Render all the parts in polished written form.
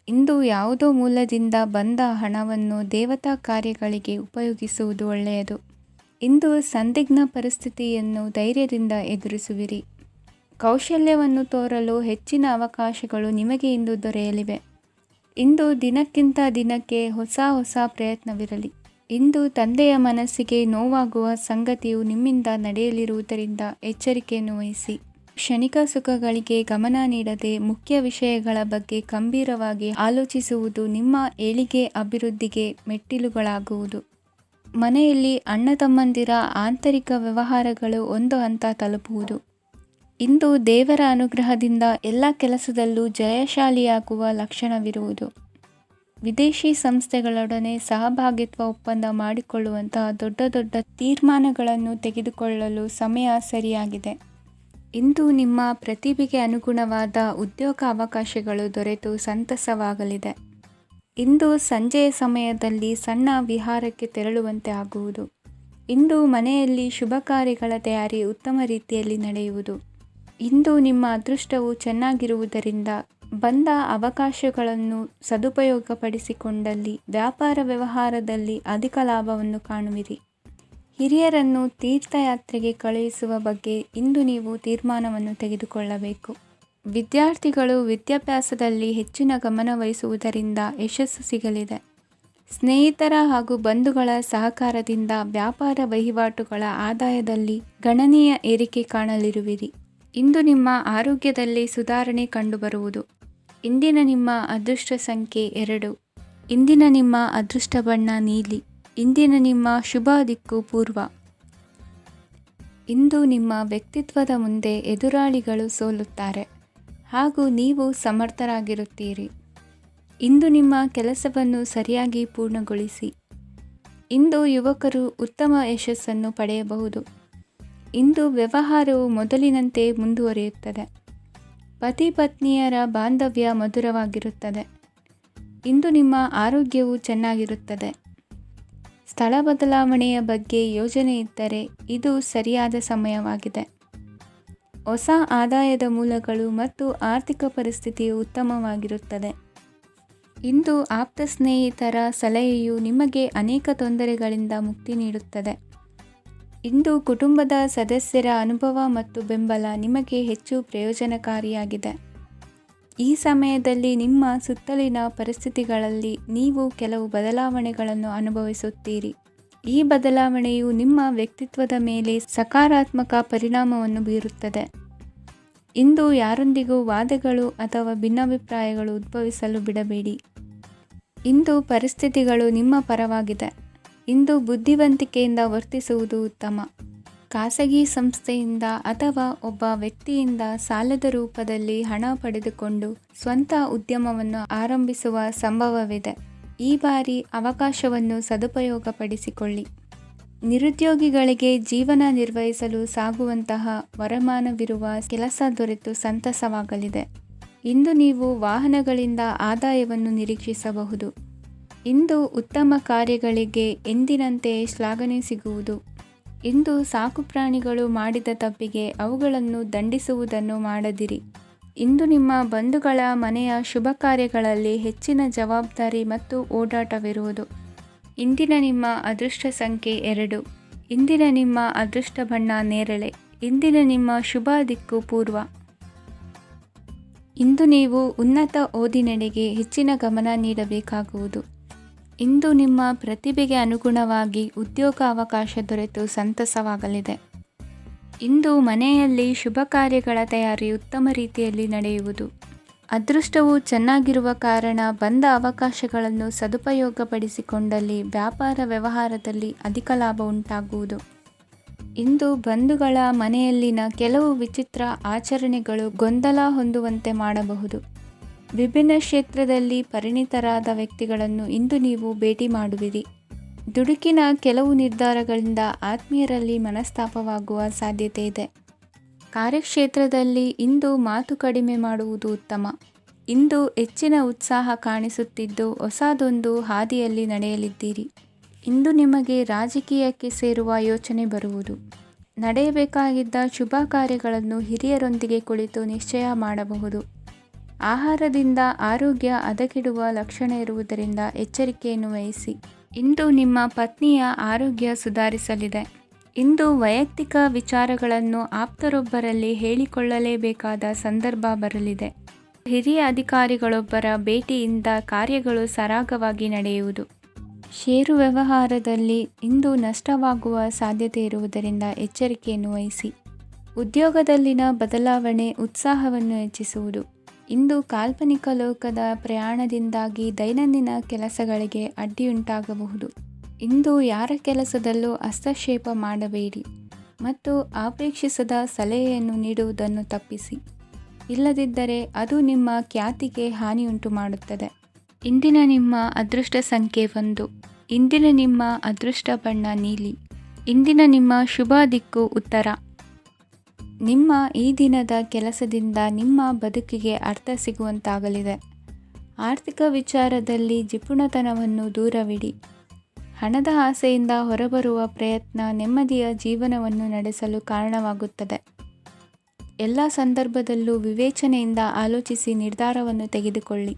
ಇಂದು ಯಾವುದೋ ಮೂಲದಿಂದ ಬಂದ ಹಣವನ್ನು ದೇವತಾ ಕಾರ್ಯಗಳಿಗೆ ಉಪಯೋಗಿಸುವುದು ಒಳ್ಳೆಯದು. ಇಂದು ಸಂದಿಗ್ಧ ಪರಿಸ್ಥಿತಿಯನ್ನು ಧೈರ್ಯದಿಂದ ಎದುರಿಸುವಿರಿ. ಕೌಶಲ್ಯವನ್ನು ತೋರಲು ಹೆಚ್ಚಿನ ಅವಕಾಶಗಳು ನಿಮಗೆ ಇಂದು ದೊರೆಯಲಿವೆ. ಇಂದು ದಿನಕ್ಕಿಂತ ದಿನಕ್ಕೆ ಹೊಸ ಪ್ರಯತ್ನವಿರಲಿ. ಇಂದು ತಂದೆಯ ಮನಸ್ಸಿಗೆ ನೋವಾಗುವ ಸಂಗತಿಯು ನಿಮ್ಮಿಂದ ನಡೆಯಲಿರುವುದರಿಂದ ಎಚ್ಚರಿಕೆಯನ್ನು ವಹಿಸಿ. ಕ್ಷಣಿಕ ಸುಖಗಳಿಗೆ ಗಮನ ನೀಡದೆ ಮುಖ್ಯ ವಿಷಯಗಳ ಬಗ್ಗೆ ಗಂಭೀರವಾಗಿ ಆಲೋಚಿಸುವುದು ನಿಮ್ಮ ಏಳಿಗೆ ಅಭಿವೃದ್ಧಿಗೆ ಮೆಟ್ಟಿಲುಗಳಾಗುವುದು. ಮನೆಯಲ್ಲಿ ಅಣ್ಣ ತಮ್ಮಂದಿರ ಆಂತರಿಕ ವ್ಯವಹಾರಗಳು ಒಂದು ಹಂತ ತಲುಪುವುದು. ಇಂದು ದೇವರ ಅನುಗ್ರಹದಿಂದ ಎಲ್ಲ ಕೆಲಸದಲ್ಲೂ ಜಯಶಾಲಿಯಾಗುವ ಲಕ್ಷಣವಿರುವುದು. ವಿದೇಶಿ ಸಂಸ್ಥೆಗಳೊಡನೆ ಸಹಭಾಗಿತ್ವ ಒಪ್ಪಂದ ಮಾಡಿಕೊಳ್ಳುವಂತಹ ದೊಡ್ಡ ತೀರ್ಮಾನಗಳನ್ನು ತೆಗೆದುಕೊಳ್ಳಲು ಸಮಯ ಸರಿಯಾಗಿದೆ. ಇಂದು ನಿಮ್ಮ ಪ್ರತಿಭೆಗೆ ಅನುಗುಣವಾದ ಉದ್ಯೋಗ ಅವಕಾಶಗಳು ದೊರೆತು ಸಂತಸವಾಗಲಿದೆ. ಇಂದು ಸಂಜೆಯ ಸಮಯದಲ್ಲಿ ಸಣ್ಣ ವಿಹಾರಕ್ಕೆ ತೆರಳುವಂತೆ ಆಗುವುದು. ಇಂದು ಮನೆಯಲ್ಲಿ ಶುಭ ಕಾರ್ಯಗಳ ತಯಾರಿ ಉತ್ತಮ ರೀತಿಯಲ್ಲಿ ನಡೆಯುವುದು. ಇಂದು ನಿಮ್ಮ ಅದೃಷ್ಟವು ಚೆನ್ನಾಗಿರುವುದರಿಂದ ಬಂದ ಅವಕಾಶಗಳನ್ನು ಸದುಪಯೋಗಪಡಿಸಿಕೊಂಡಲ್ಲಿ ವ್ಯಾಪಾರ ವ್ಯವಹಾರದಲ್ಲಿ ಅಧಿಕ ಲಾಭವನ್ನು ಕಾಣುವಿರಿ. ಹಿರಿಯರನ್ನು ತೀರ್ಥಯಾತ್ರೆಗೆ ಕಳುಹಿಸುವ ಬಗ್ಗೆ ಇಂದು ನೀವು ತೀರ್ಮಾನವನ್ನು ತೆಗೆದುಕೊಳ್ಳಬೇಕು. ವಿದ್ಯಾರ್ಥಿಗಳು ವಿದ್ಯಾಭ್ಯಾಸದಲ್ಲಿ ಹೆಚ್ಚಿನ ಗಮನ ವಹಿಸುವುದರಿಂದ ಯಶಸ್ಸು ಸಿಗಲಿದೆ. ಸ್ನೇಹಿತರ ಹಾಗೂ ಬಂಧುಗಳ ಸಹಕಾರದಿಂದ ವ್ಯಾಪಾರ ವಹಿವಾಟುಗಳ ಆದಾಯದಲ್ಲಿ ಗಣನೀಯ ಏರಿಕೆ ಕಾಣಲಿರುವಿರಿ. ಇಂದು ನಿಮ್ಮ ಆರೋಗ್ಯದಲ್ಲಿ ಸುಧಾರಣೆ ಕಂಡುಬರುವುದು. ಇಂದಿನ ನಿಮ್ಮ ಅದೃಷ್ಟ ಸಂಖ್ಯೆ 2. ಇಂದಿನ ನಿಮ್ಮ ಅದೃಷ್ಟ ಬಣ್ಣ ನೀಲಿ. ಇಂದಿನ ನಿಮ್ಮ ಶುಭ ದಿಕ್ಕು ಪೂರ್ವ. ಇಂದು ನಿಮ್ಮ ವ್ಯಕ್ತಿತ್ವದ ಮುಂದೆ ಎದುರಾಳಿಗಳು ಸೋಲುತ್ತಾರೆ ಹಾಗೂ ನೀವು ಸಮರ್ಥರಾಗಿರುತ್ತೀರಿ. ಇಂದು ನಿಮ್ಮ ಕೆಲಸವನ್ನು ಸರಿಯಾಗಿ ಪೂರ್ಣಗೊಳಿಸಿ. ಇಂದು ಯುವಕರು ಉತ್ತಮ ಯಶಸ್ಸನ್ನು ಪಡೆಯಬಹುದು. ಇಂದು ವ್ಯವಹಾರವು ಮೊದಲಿನಂತೆ ಮುಂದುವರಿಯುತ್ತದೆ. ಪತಿ ಪತ್ನಿಯರ ಬಾಂಧವ್ಯ ಮಧುರವಾಗಿರುತ್ತದೆ. ಇಂದು ನಿಮ್ಮ ಆರೋಗ್ಯವು ಚೆನ್ನಾಗಿರುತ್ತದೆ. ಸ್ಥಳ ಬದಲಾವಣೆಯ ಬಗ್ಗೆ ಯೋಜನೆ ಇದ್ದರೆ ಇದು ಸರಿಯಾದ ಸಮಯವಾಗಿದೆ. ಹೊಸ ಆದಾಯದ ಮೂಲಗಳು ಮತ್ತು ಆರ್ಥಿಕ ಪರಿಸ್ಥಿತಿಯು ಉತ್ತಮವಾಗಿರುತ್ತದೆ. ಇಂದು ಆಪ್ತ ಸ್ನೇಹಿತರ ಸಲಹೆಯು ನಿಮಗೆ ಅನೇಕ ತೊಂದರೆಗಳಿಂದ ಮುಕ್ತಿ ನೀಡುತ್ತದೆ. ಇಂದು ಕುಟುಂಬದ ಸದಸ್ಯರ ಅನುಭವ ಮತ್ತು ಬೆಂಬಲ ನಿಮಗೆ ಹೆಚ್ಚು ಪ್ರಯೋಜನಕಾರಿಯಾಗಿದೆ. ಈ ಸಮಯದಲ್ಲಿ ನಿಮ್ಮ ಸುತ್ತಲಿನ ಪರಿಸ್ಥಿತಿಗಳಲ್ಲಿ ನೀವು ಕೆಲವು ಬದಲಾವಣೆಗಳನ್ನು ಅನುಭವಿಸುತ್ತೀರಿ. ಈ ಬದಲಾವಣೆಯು ನಿಮ್ಮ ವ್ಯಕ್ತಿತ್ವದ ಮೇಲೆ ಸಕಾರಾತ್ಮಕ ಪರಿಣಾಮವನ್ನು ಬೀರುತ್ತದೆ. ಇಂದು ಯಾರೊಂದಿಗೂ ವಾದಗಳು ಅಥವಾ ಭಿನ್ನಾಭಿಪ್ರಾಯಗಳು ಉದ್ಭವಿಸಲು ಬಿಡಬೇಡಿ. ಇಂದು ಪರಿಸ್ಥಿತಿಗಳು ನಿಮ್ಮ ಪರವಾಗಿದೆ. ಇಂದು ಬುದ್ಧಿವಂತಿಕೆಯಿಂದ ವರ್ತಿಸುವುದು ಉತ್ತಮ. ಖಾಸಗಿ ಸಂಸ್ಥೆಯಿಂದ ಅಥವಾ ಒಬ್ಬ ವ್ಯಕ್ತಿಯಿಂದ ಸಾಲದ ರೂಪದಲ್ಲಿ ಹಣ ಪಡೆದುಕೊಂಡು ಸ್ವಂತ ಉದ್ಯಮವನ್ನು ಆರಂಭಿಸುವ ಸಂಭವವಿದೆ. ಈ ಬಾರಿ ಅವಕಾಶವನ್ನು ಸದುಪಯೋಗಪಡಿಸಿಕೊಳ್ಳಿ. ನಿರುದ್ಯೋಗಿಗಳಿಗೆ ಜೀವನ ನಿರ್ವಹಿಸಲು ಸಾಗುವಂತಹ ವರಮಾನವಿರುವ ಕೆಲಸ ದೊರೆತು ಸಂತಸವಾಗಲಿದೆ. ಇಂದು ನೀವು ವಾಹನಗಳಿಂದ ಆದಾಯವನ್ನು ನಿರೀಕ್ಷಿಸಬಹುದು. ಇಂದು ಉತ್ತಮ ಕಾರ್ಯಗಳಿಗೆ ಎಂದಿನಂತೆ ಶ್ಲಾಘನೆ ಸಿಗುವುದು. ಇಂದು ಸಾಕುಪ್ರಾಣಿಗಳು ಮಾಡಿದ ತಪ್ಪಿಗೆ ಅವುಗಳನ್ನು ದಂಡಿಸುವುದನ್ನು ಮಾಡದಿರಿ. ಇಂದು ನಿಮ್ಮ ಬಂಧುಗಳ ಮನೆಯ ಶುಭ ಕಾರ್ಯಗಳಲ್ಲಿ ಹೆಚ್ಚಿನ ಜವಾಬ್ದಾರಿ ಮತ್ತು ಓಡಾಟವಿರುವುದು. ಇಂದಿನ ನಿಮ್ಮ ಅದೃಷ್ಟ ಸಂಖ್ಯೆ 2. ಇಂದಿನ ನಿಮ್ಮ ಅದೃಷ್ಟ ಬಣ್ಣ ನೇರಳೆ. ಇಂದಿನ ನಿಮ್ಮ ಶುಭ ದಿಕ್ಕು ಪೂರ್ವ. ಇಂದು ನೀವು ಉನ್ನತ ಓದಿನೆಡೆಗೆ ಹೆಚ್ಚಿನ ಗಮನ ನೀಡಬೇಕಾಗುವುದು. ಇಂದು ನಿಮ್ಮ ಪ್ರತಿಭೆಗೆ ಅನುಗುಣವಾಗಿ ಉದ್ಯೋಗ ಅವಕಾಶ ದೊರೆತು ಸಂತಸವಾಗಲಿದೆ. ಇಂದು ಮನೆಯಲ್ಲಿ ಶುಭ ಕಾರ್ಯಗಳ ತಯಾರಿ ಉತ್ತಮ ರೀತಿಯಲ್ಲಿ ನಡೆಯುವುದು. ಅದೃಷ್ಟವು ಚೆನ್ನಾಗಿರುವ ಕಾರಣ ಬಂದ ಅವಕಾಶಗಳನ್ನು ಸದುಪಯೋಗಪಡಿಸಿಕೊಂಡಲ್ಲಿ ವ್ಯಾಪಾರ ವ್ಯವಹಾರದಲ್ಲಿ ಅಧಿಕ ಲಾಭ ಉಂಟಾಗುವುದು. ಇಂದು ಬಂಧುಗಳ ಮನೆಯಲ್ಲಿನ ಕೆಲವು ವಿಚಿತ್ರ ಆಚರಣೆಗಳು ಗೊಂದಲ ಹೊಂದುವಂತೆ ಮಾಡಬಹುದು. ವಿಭಿನ್ನ ಕ್ಷೇತ್ರದಲ್ಲಿ ಪರಿಣಿತರಾದ ವ್ಯಕ್ತಿಗಳನ್ನು ಇಂದು ನೀವು ಭೇಟಿ ಮಾಡುವಿರಿ. ದುಡುಕಿನ ಕೆಲವು ನಿರ್ಧಾರಗಳಿಂದ ಆತ್ಮೀಯರಲ್ಲಿ ಮನಸ್ತಾಪವಾಗುವ ಸಾಧ್ಯತೆ ಇದೆ. ಕಾರ್ಯಕ್ಷೇತ್ರದಲ್ಲಿ ಇಂದು ಮಾತು ಕಡಿಮೆ ಮಾಡುವುದು ಉತ್ತಮ. ಇಂದು ಹೆಚ್ಚಿನ ಉತ್ಸಾಹ ಕಾಣಿಸುತ್ತಿದ್ದು ಹೊಸದೊಂದು ಹಾದಿಯಲ್ಲಿ ನಡೆಯಲಿದ್ದೀರಿ. ಇಂದು ನಿಮಗೆ ರಾಜಕೀಯಕ್ಕೆ ಸೇರುವ ಯೋಚನೆ ಬರುವುದು. ನಡೆಯಬೇಕಾಗಿದ್ದ ಶುಭ ಕಾರ್ಯಗಳನ್ನು ಹಿರಿಯರೊಂದಿಗೆ ಕುಳಿತು ನಿಶ್ಚಯ ಮಾಡಬಹುದು. ಆಹಾರದಿಂದ ಆರೋಗ್ಯ ಹದಗೆಡುವ ಲಕ್ಷಣ ಇರುವುದರಿಂದ ಎಚ್ಚರಿಕೆಯನ್ನು ವಹಿಸಿ. ಇಂದು ನಿಮ್ಮ ಪತ್ನಿಯ ಆರೋಗ್ಯ ಸುಧಾರಿಸಲಿದೆ. ಇಂದು ವೈಯಕ್ತಿಕ ವಿಚಾರಗಳನ್ನು ಆಪ್ತರೊಬ್ಬರಲ್ಲಿ ಹೇಳಿಕೊಳ್ಳಲೇಬೇಕಾದ ಸಂದರ್ಭ ಬರಲಿದೆ. ಹಿರಿಯ ಅಧಿಕಾರಿಗಳೊಬ್ಬರ ಭೇಟಿಯಿಂದ ಕಾರ್ಯಗಳು ಸರಾಗವಾಗಿ ನಡೆಯುವುದು. ಷೇರು ವ್ಯವಹಾರದಲ್ಲಿ ಇಂದು ನಷ್ಟವಾಗುವ ಸಾಧ್ಯತೆ ಇರುವುದರಿಂದ ಎಚ್ಚರಿಕೆಯನ್ನು ವಹಿಸಿ. ಉದ್ಯೋಗದಲ್ಲಿನ ಬದಲಾವಣೆ ಉತ್ಸಾಹವನ್ನು ಹೆಚ್ಚಿಸುವುದು. ಇಂದು ಕಾಲ್ಪನಿಕ ಲೋಕದ ಪ್ರಯಾಣದಿಂದಾಗಿ ದೈನಂದಿನ ಕೆಲಸಗಳಿಗೆ ಅಡ್ಡಿಯುಂಟಾಗಬಹುದು. ಇಂದು ಯಾರ ಕೆಲಸದಲ್ಲೂ ಹಸ್ತಕ್ಷೇಪ ಮಾಡಬೇಡಿ ಮತ್ತು ಅಪೇಕ್ಷಿಸದ ಸಲಹೆಯನ್ನು ನೀಡುವುದನ್ನು ತಪ್ಪಿಸಿ. ಇಲ್ಲದಿದ್ದರೆ ಅದು ನಿಮ್ಮ ಖ್ಯಾತಿಗೆ ಹಾನಿಯುಂಟು ಮಾಡುತ್ತದೆ. ಇಂದಿನ ನಿಮ್ಮ ಅದೃಷ್ಟ ಸಂಖ್ಯೆ 1. ಇಂದಿನ ನಿಮ್ಮ ಅದೃಷ್ಟ ಬಣ್ಣ ನೀಲಿ. ಇಂದಿನ ನಿಮ್ಮ ಶುಭ ದಿಕ್ಕು ಉತ್ತರ. ನಿಮ್ಮ ಈ ದಿನದ ಕೆಲಸದಿಂದ ನಿಮ್ಮ ಬದುಕಿಗೆ ಅರ್ಥ ಸಿಗುವಂತಾಗಲಿದೆ. ಆರ್ಥಿಕ ವಿಚಾರದಲ್ಲಿ ಜಿಪುಣತನವನ್ನು ದೂರವಿಡಿ. ಹಣದ ಆಸೆಯಿಂದ ಹೊರಬರುವ ಪ್ರಯತ್ನ ನೆಮ್ಮದಿಯ ಜೀವನವನ್ನು ನಡೆಸಲು ಕಾರಣವಾಗುತ್ತದೆ. ಎಲ್ಲ ಸಂದರ್ಭದಲ್ಲೂ ವಿವೇಚನೆಯಿಂದ ಆಲೋಚಿಸಿ ನಿರ್ಧಾರವನ್ನು ತೆಗೆದುಕೊಳ್ಳಿ.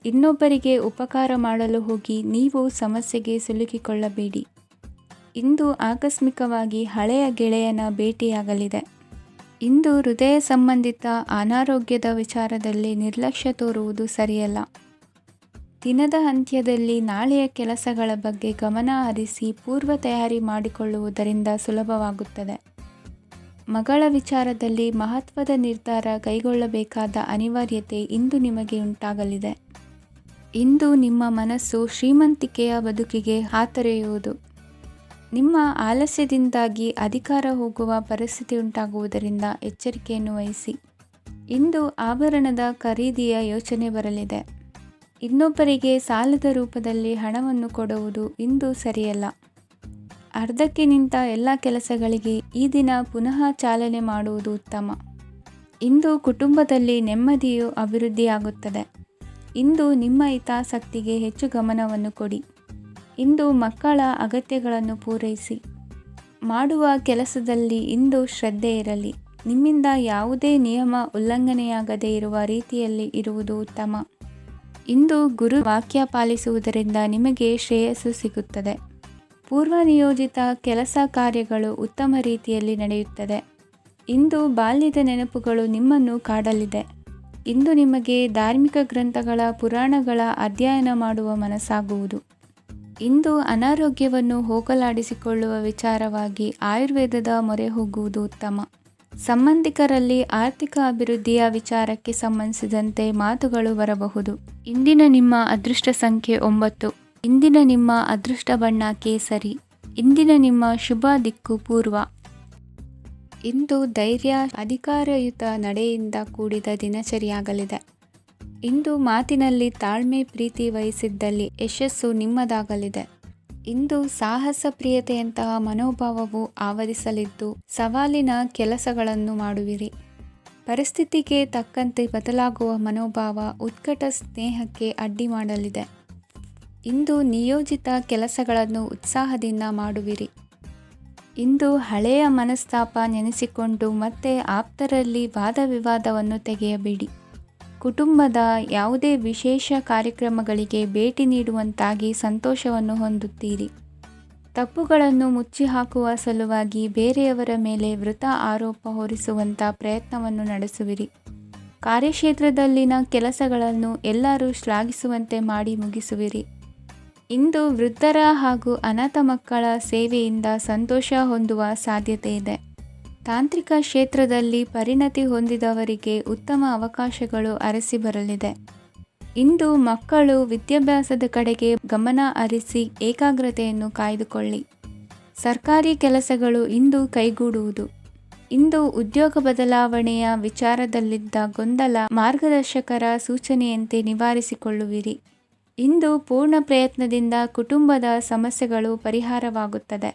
ಇನ್ನೊಬ್ಬರಿಗೆ ಉಪಕಾರ ಮಾಡಲು ಹೋಗಿ ನೀವು ಸಮಸ್ಯೆಗೆ ಸಿಲುಕಿಕೊಳ್ಳಬೇಡಿ. ಇಂದು ಆಕಸ್ಮಿಕವಾಗಿ ಹಳೆಯ ಗೆಳೆಯನ ಭೇಟಿಯಾಗಲಿದೆ. ಇಂದು ಹೃದಯ ಸಂಬಂಧಿತ ಅನಾರೋಗ್ಯದ ವಿಚಾರದಲ್ಲಿ ನಿರ್ಲಕ್ಷ್ಯ ತೋರುವುದು ಸರಿಯಲ್ಲ. ದಿನದ ಅಂತ್ಯದಲ್ಲಿ ನಾಳೆಯ ಕೆಲಸಗಳ ಬಗ್ಗೆ ಗಮನ ಹರಿಸಿ ಪೂರ್ವ ತಯಾರಿ ಮಾಡಿಕೊಳ್ಳುವುದರಿಂದ ಸುಲಭವಾಗುತ್ತದೆ. ಮಗಳ ವಿಚಾರದಲ್ಲಿ ಮಹತ್ವದ ನಿರ್ಧಾರ ಕೈಗೊಳ್ಳಬೇಕಾದ ಅನಿವಾರ್ಯತೆ ಇಂದು ನಿಮಗೆ ಉಂಟಾಗಲಿದೆ. ಇಂದು ನಿಮ್ಮ ಮನಸ್ಸು ಶ್ರೀಮಂತಿಕೆಯ ಬದುಕಿಗೆ ಹಾತೊರೆಯುವುದು. ನಿಮ್ಮ ಆಲಸ್ಯದಿಂದಾಗಿ ಅಧಿಕಾರ ಹೋಗುವ ಪರಿಸ್ಥಿತಿ ಉಂಟಾಗುವುದರಿಂದ ಎಚ್ಚರಿಕೆಯನ್ನು ವಹಿಸಿ. ಇಂದು ಆಭರಣದ ಖರೀದಿಯ ಯೋಚನೆ ಬರಲಿದೆ. ಇನ್ನೊಬ್ಬರಿಗೆ ಸಾಲದ ರೂಪದಲ್ಲಿ ಹಣವನ್ನು ಕೊಡುವುದು ಇಂದು ಸರಿಯಲ್ಲ. ಅರ್ಧಕ್ಕೆ ನಿಂತ ಎಲ್ಲ ಕೆಲಸಗಳಿಗೆ ಈ ದಿನ ಪುನಃ ಚಾಲನೆ ಮಾಡುವುದು ಉತ್ತಮ. ಇಂದು ಕುಟುಂಬದಲ್ಲಿ ನೆಮ್ಮದಿಯು ಅಭಿವೃದ್ಧಿಯಾಗುತ್ತದೆ. ಇಂದು ನಿಮ್ಮ ಹಿತಾಸಕ್ತಿಗೆ ಹೆಚ್ಚು ಗಮನವನ್ನು ಕೊಡಿ. ಇಂದು ಮಕ್ಕಳ ಅಗತ್ಯಗಳನ್ನು ಪೂರೈಸಿ. ಮಾಡುವ ಕೆಲಸದಲ್ಲಿ ಇಂದು ಶ್ರದ್ಧೆ ಇರಲಿ. ನಿಮ್ಮಿಂದ ಯಾವುದೇ ನಿಯಮ ಉಲ್ಲಂಘನೆಯಾಗದೇ ಇರುವ ರೀತಿಯಲ್ಲಿ ಇರುವುದು ಉತ್ತಮ. ಇಂದು ಗುರು ವಾಕ್ಯ ಪಾಲಿಸುವುದರಿಂದ ನಿಮಗೆ ಶ್ರೇಯಸ್ಸು ಸಿಗುತ್ತದೆ. ಪೂರ್ವನಿಯೋಜಿತ ಕೆಲಸ ಕಾರ್ಯಗಳು ಉತ್ತಮ ರೀತಿಯಲ್ಲಿ ನಡೆಯುತ್ತದೆ. ಇಂದು ಬಾಲ್ಯದ ನೆನಪುಗಳು ನಿಮ್ಮನ್ನು ಕಾಡಲಿದೆ. ಇಂದು ನಿಮಗೆ ಧಾರ್ಮಿಕ ಗ್ರಂಥಗಳ ಪುರಾಣಗಳ ಅಧ್ಯಯನ ಮಾಡುವ ಮನಸ್ಸಾಗುವುದು. ಇಂದು ಅನಾರೋಗ್ಯವನ್ನು ಹೋಗಲಾಡಿಸಿಕೊಳ್ಳುವ ವಿಚಾರವಾಗಿ ಆಯುರ್ವೇದದ ಮೊರೆ ಹೋಗುವುದು ಉತ್ತಮ. ಸಂಬಂಧಿಕರಲ್ಲಿ ಆರ್ಥಿಕ ಅಭಿವೃದ್ಧಿಯ ವಿಚಾರಕ್ಕೆ ಸಂಬಂಧಿಸಿದಂತೆ ಮಾತುಗಳು ಬರಬಹುದು. ಇಂದಿನ ನಿಮ್ಮ ಅದೃಷ್ಟ ಸಂಖ್ಯೆ 9. ಇಂದಿನ ನಿಮ್ಮ ಅದೃಷ್ಟ ಬಣ್ಣ ಕೇಸರಿ. ಇಂದಿನ ನಿಮ್ಮ ಶುಭ ದಿಕ್ಕು ಪೂರ್ವ. ಇಂದು ಧೈರ್ಯ, ಅಧಿಕಾರಯುತ ನಡೆಯಿಂದ ಕೂಡಿದ ದಿನಚರಿಯಾಗಲಿದೆ. ಇಂದು ಮಾತಿನಲ್ಲಿ ತಾಳ್ಮೆ, ಪ್ರೀತಿ ವಹಿಸಿದ್ದಲ್ಲಿ ಯಶಸ್ಸು ನಿಮ್ಮದಾಗಲಿದೆ. ಇಂದು ಸಾಹಸ ಪ್ರಿಯತೆಯಂತಹ ಮನೋಭಾವವು ಆವರಿಸಲಿದ್ದು ಸವಾಲಿನ ಕೆಲಸಗಳನ್ನು ಮಾಡುವಿರಿ. ಪರಿಸ್ಥಿತಿಗೆ ತಕ್ಕಂತೆ ಬದಲಾಗುವ ಮನೋಭಾವ ಉತ್ಕಟ ಸ್ನೇಹಕ್ಕೆ ಅಡ್ಡಿ ಮಾಡಲಿದೆ. ಇಂದು ನಿಯೋಜಿತ ಕೆಲಸಗಳನ್ನು ಉತ್ಸಾಹದಿಂದ ಮಾಡುವಿರಿ. ಇಂದು ಹಳೆಯ ಮನಸ್ತಾಪ ನೆನೆಸಿಕೊಂಡು ಮತ್ತೆ ಆಪ್ತರಲ್ಲಿ ವಾದ ವಿವಾದವನ್ನು ತೆಗೆಯಬೇಡಿ. ಕುಟುಂಬದ ಯಾವುದೇ ವಿಶೇಷ ಕಾರ್ಯಕ್ರಮಗಳಿಗೆ ಭೇಟಿ ನೀಡುವಂತಾಗಿ ಸಂತೋಷವನ್ನು ಹೊಂದುತ್ತೀರಿ. ತಪ್ಪುಗಳನ್ನು ಮುಚ್ಚಿಹಾಕುವ ಸಲುವಾಗಿ ಬೇರೆಯವರ ಮೇಲೆ ವೃಥ ಆರೋಪ ಹೊರಿಸುವಂಥ ಪ್ರಯತ್ನವನ್ನು ನಡೆಸುವಿರಿ. ಕಾರ್ಯಕ್ಷೇತ್ರದಲ್ಲಿನ ಕೆಲಸಗಳನ್ನು ಎಲ್ಲರೂ ಶ್ಲಾಘಿಸುವಂತೆ ಮಾಡಿ ಮುಗಿಸುವಿರಿ. ಇಂದು ವೃದ್ಧರ ಹಾಗೂ ಅನಾಥ ಮಕ್ಕಳ ಸೇವೆಯಿಂದ ಸಂತೋಷ ಹೊಂದುವ ಸಾಧ್ಯತೆ ಇದೆ. ತಾಂತ್ರಿಕ ಕ್ಷೇತ್ರದಲ್ಲಿ ಪರಿಣತಿ ಹೊಂದಿದವರಿಗೆ ಉತ್ತಮ ಅವಕಾಶಗಳು ಅರಸಿ ಬರಲಿದೆ. ಇಂದು ಮಕ್ಕಳು ವಿದ್ಯಾಭ್ಯಾಸದ ಕಡೆಗೆ ಗಮನ ಹರಿಸಿ ಏಕಾಗ್ರತೆಯನ್ನು ಕಾಯ್ದುಕೊಳ್ಳಿ. ಸರ್ಕಾರಿ ಕೆಲಸಗಳು ಇಂದು ಕೈಗೂಡುವುದು. ಇಂದು ಉದ್ಯೋಗ ಬದಲಾವಣೆಯ ವಿಚಾರದಲ್ಲಿದ್ದ ಗೊಂದಲ ಮಾರ್ಗದರ್ಶಕರ ಸೂಚನೆಯಂತೆ ನಿವಾರಿಸಿಕೊಳ್ಳುವಿರಿ. ಇಂದು ಪೂರ್ಣ ಪ್ರಯತ್ನದಿಂದ ಕುಟುಂಬದ ಸಮಸ್ಯೆಗಳು ಪರಿಹಾರವಾಗುತ್ತದೆ.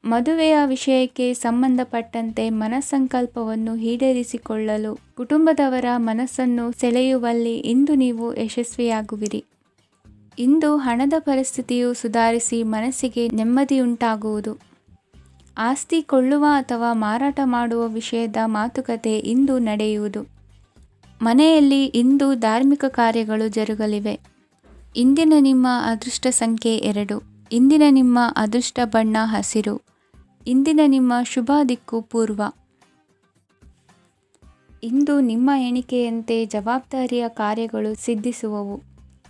ಮದುವೆಯ ವಿಷಯಕ್ಕೆ ಸಂಬಂಧಪಟ್ಟಂತೆ ಮನಸ್ಸಂಕಲ್ಪವನ್ನು ಈಡೇರಿಸಿಕೊಳ್ಳಲು ಕುಟುಂಬದವರ ಮನಸ್ಸನ್ನು ಸೆಳೆಯುವಲ್ಲಿ ಇಂದು ನೀವು ಯಶಸ್ವಿಯಾಗುವಿರಿ. ಇಂದು ಹಣದ ಪರಿಸ್ಥಿತಿಯು ಸುಧಾರಿಸಿ ಮನಸ್ಸಿಗೆ ನೆಮ್ಮದಿಯುಂಟಾಗುವುದು. ಆಸ್ತಿ ಕೊಳ್ಳುವ ಅಥವಾ ಮಾರಾಟ ಮಾಡುವ ವಿಷಯದ ಮಾತುಕತೆ ಇಂದು ನಡೆಯುವುದು. ಮನೆಯಲ್ಲಿ ಇಂದು ಧಾರ್ಮಿಕ ಕಾರ್ಯಗಳು ಜರುಗಲಿವೆ. ಇಂದಿನ ನಿಮ್ಮ ಅದೃಷ್ಟ ಸಂಖ್ಯೆ 2. ಇಂದಿನ ನಿಮ್ಮ ಅದೃಷ್ಟ ಬಣ್ಣ ಹಸಿರು. ಇಂದಿನ ನಿಮ್ಮ ಶುಭ ದಿಕ್ಕು ಪೂರ್ವ. ಇಂದು ನಿಮ್ಮ ಎಣಿಕೆಯಂತೆ ಜವಾಬ್ದಾರಿಯ ಕಾರ್ಯಗಳು ಸಿದ್ಧಿಸುವವು.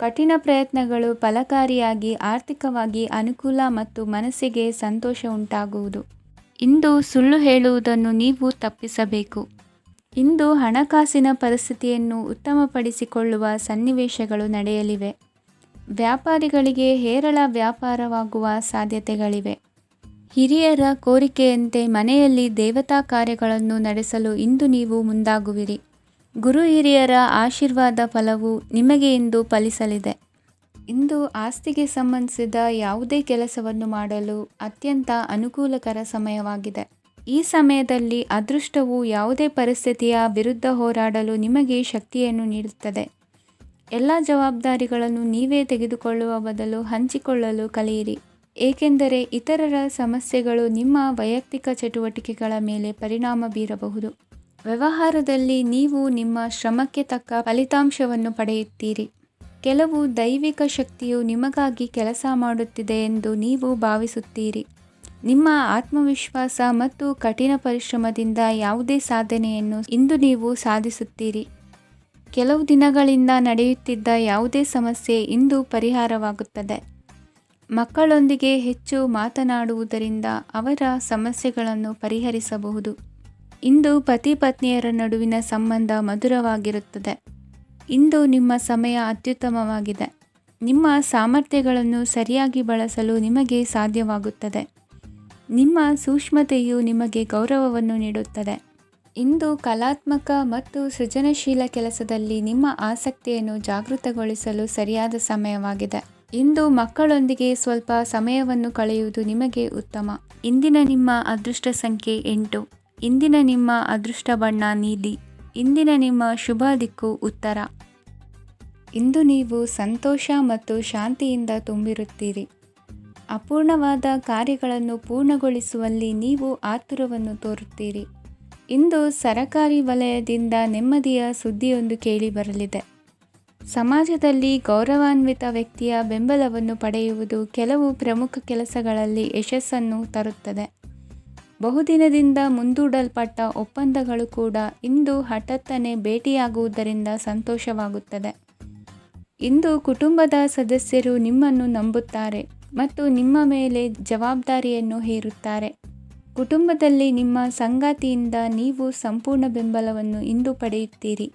ಕಠಿಣ ಪ್ರಯತ್ನಗಳು ಫಲಕಾರಿಯಾಗಿ ಆರ್ಥಿಕವಾಗಿ ಅನುಕೂಲ ಮತ್ತು ಮನಸ್ಸಿಗೆ ಸಂತೋಷ ಉಂಟಾಗುವುದು. ಇಂದು ಸುಳ್ಳು ಹೇಳುವುದನ್ನು ನೀವು ತಪ್ಪಿಸಬೇಕು. ಇಂದು ಹಣಕಾಸಿನ ಪರಿಸ್ಥಿತಿಯನ್ನು ಉತ್ತಮಪಡಿಸಿಕೊಳ್ಳುವ ಸನ್ನಿವೇಶಗಳು ನಡೆಯಲಿವೆ. ವ್ಯಾಪಾರಿಗಳಿಗೆ ಹೇರಳ ವ್ಯಾಪಾರವಾಗುವ ಸಾಧ್ಯತೆಗಳಿವೆ. ಹಿರಿಯರ ಕೋರಿಕೆಯಂತೆ ಮನೆಯಲ್ಲಿ ದೇವತಾ ಕಾರ್ಯಗಳನ್ನು ನಡೆಸಲು ಇಂದು ನೀವು ಮುಂದಾಗುವಿರಿ. ಗುರು ಹಿರಿಯರ ಆಶೀರ್ವಾದ ಫಲವು ನಿಮಗೆ ಇಂದು ಫಲಿಸಲಿದೆ. ಇಂದು ಆಸ್ತಿಗೆ ಸಂಬಂಧಿಸಿದ ಯಾವುದೇ ಕೆಲಸವನ್ನು ಮಾಡಲು ಅತ್ಯಂತ ಅನುಕೂಲಕರ ಸಮಯವಾಗಿದೆ. ಈ ಸಮಯದಲ್ಲಿ ಅದೃಷ್ಟವು ಯಾವುದೇ ಪರಿಸ್ಥಿತಿಯ ವಿರುದ್ಧ ಹೋರಾಡಲು ನಿಮಗೆ ಶಕ್ತಿಯನ್ನು ನೀಡುತ್ತದೆ. ಎಲ್ಲ ಜವಾಬ್ದಾರಿಗಳನ್ನು ನೀವೇ ತೆಗೆದುಕೊಳ್ಳುವ ಬದಲು ಹಂಚಿಕೊಳ್ಳಲು ಕಲಿಯಿರಿ. ಏಕೆಂದರೆ ಇತರರ ಸಮಸ್ಯೆಗಳು ನಿಮ್ಮ ವೈಯಕ್ತಿಕ ಚಟುವಟಿಕೆಗಳ ಮೇಲೆ ಪರಿಣಾಮ ಬೀರಬಹುದು. ವ್ಯವಹಾರದಲ್ಲಿ ನೀವು ನಿಮ್ಮ ಶ್ರಮಕ್ಕೆ ತಕ್ಕ ಫಲಿತಾಂಶವನ್ನು ಪಡೆಯುತ್ತೀರಿ. ಕೆಲವು ದೈವಿಕ ಶಕ್ತಿಯು ನಿಮಗಾಗಿ ಕೆಲಸ ಮಾಡುತ್ತಿದೆ ಎಂದು ನೀವು ಭಾವಿಸುತ್ತೀರಿ. ನಿಮ್ಮ ಆತ್ಮವಿಶ್ವಾಸ ಮತ್ತು ಕಠಿಣ ಪರಿಶ್ರಮದಿಂದ ಯಾವುದೇ ಸಾಧನೆಯನ್ನು ಇಂದು ನೀವು ಸಾಧಿಸುತ್ತೀರಿ. ಕೆಲವು ದಿನಗಳಿಂದ ನಡೆಯುತ್ತಿದ್ದ ಯಾವುದೇ ಸಮಸ್ಯೆ ಇಂದು ಪರಿಹಾರವಾಗುತ್ತದೆ. ಮಕ್ಕಳೊಂದಿಗೆ ಹೆಚ್ಚು ಮಾತನಾಡುವುದರಿಂದ ಅವರ ಸಮಸ್ಯೆಗಳನ್ನು ಪರಿಹರಿಸಬಹುದು. ಇಂದು ಪತಿ ಪತ್ನಿಯರ ನಡುವಿನ ಸಂಬಂಧ ಮಧುರವಾಗಿರುತ್ತದೆ. ಇಂದು ನಿಮ್ಮ ಸಮಯ ಅತ್ಯುತ್ತಮವಾಗಿದೆ. ನಿಮ್ಮ ಸಾಮರ್ಥ್ಯಗಳನ್ನು ಸರಿಯಾಗಿ ಬಳಸಲು ನಿಮಗೆ ಸಾಧ್ಯವಾಗುತ್ತದೆ. ನಿಮ್ಮ ಸೂಕ್ಷ್ಮತೆಯು ನಿಮಗೆ ಗೌರವವನ್ನು ನೀಡುತ್ತದೆ. ಇಂದು ಕಲಾತ್ಮಕ ಮತ್ತು ಸೃಜನಶೀಲ ಕೆಲಸದಲ್ಲಿ ನಿಮ್ಮ ಆಸಕ್ತಿಯನ್ನು ಜಾಗೃತಗೊಳಿಸಲು ಸರಿಯಾದ ಸಮಯವಾಗಿದೆ. ಇಂದು ಮಕ್ಕಳೊಂದಿಗೆ ಸ್ವಲ್ಪ ಸಮಯವನ್ನು ಕಳೆಯುವುದು ನಿಮಗೆ ಉತ್ತಮ. ಇಂದಿನ ನಿಮ್ಮ ಅದೃಷ್ಟ ಸಂಖ್ಯೆ 8. ಇಂದಿನ ನಿಮ್ಮ ಅದೃಷ್ಟ ಬಣ್ಣ ನೀಲಿ. ಇಂದಿನ ನಿಮ್ಮ ಶುಭ ದಿಕ್ಕು ಉತ್ತರ. ಇಂದು ನೀವು ಸಂತೋಷ ಮತ್ತು ಶಾಂತಿಯಿಂದ ತುಂಬಿರುತ್ತೀರಿ. ಅಪೂರ್ಣವಾದ ಕಾರ್ಯಗಳನ್ನು ಪೂರ್ಣಗೊಳಿಸುವಲ್ಲಿ ನೀವು ಆತುರವನ್ನು ತೋರುತ್ತೀರಿ. ಇಂದು ಸರಕಾರಿ ವಲಯದಿಂದ ನೆಮ್ಮದಿಯ ಸುದ್ದಿಯೊಂದು ಕೇಳಿಬರಲಿದೆ. ಸಮಾಜದಲ್ಲಿ ಗೌರವಾನ್ವಿತ ವ್ಯಕ್ತಿಯ ಬೆಂಬಲವನ್ನು ಪಡೆಯುವುದು ಕೆಲವು ಪ್ರಮುಖ ಕೆಲಸಗಳಲ್ಲಿ ಯಶಸ್ಸನ್ನು ತರುತ್ತದೆ. ಬಹುದಿನದಿಂದ ಮುಂದೂಡಲ್ಪಟ್ಟ ಒಪ್ಪಂದಗಳು ಕೂಡ ಇಂದು ಹಠಾತ್ತನೆ ಭೇಟಿಯಾಗುವುದರಿಂದ ಸಂತೋಷವಾಗುತ್ತದೆ. ಇಂದು ಕುಟುಂಬದ ಸದಸ್ಯರು ನಿಮ್ಮನ್ನು ನಂಬುತ್ತಾರೆ ಮತ್ತು ನಿಮ್ಮ ಮೇಲೆ ಜವಾಬ್ದಾರಿಯನ್ನು ಹೇರುತ್ತಾರೆ. ಕುಟುಂಬದಲ್ಲಿ ನಿಮ್ಮ ಸಂಗಾತಿಯಿಂದ ನೀವು ಸಂಪೂರ್ಣ ಬೆಂಬಲವನ್ನು ಇಂದು ಪಡೆಯುತ್ತೀರಿ.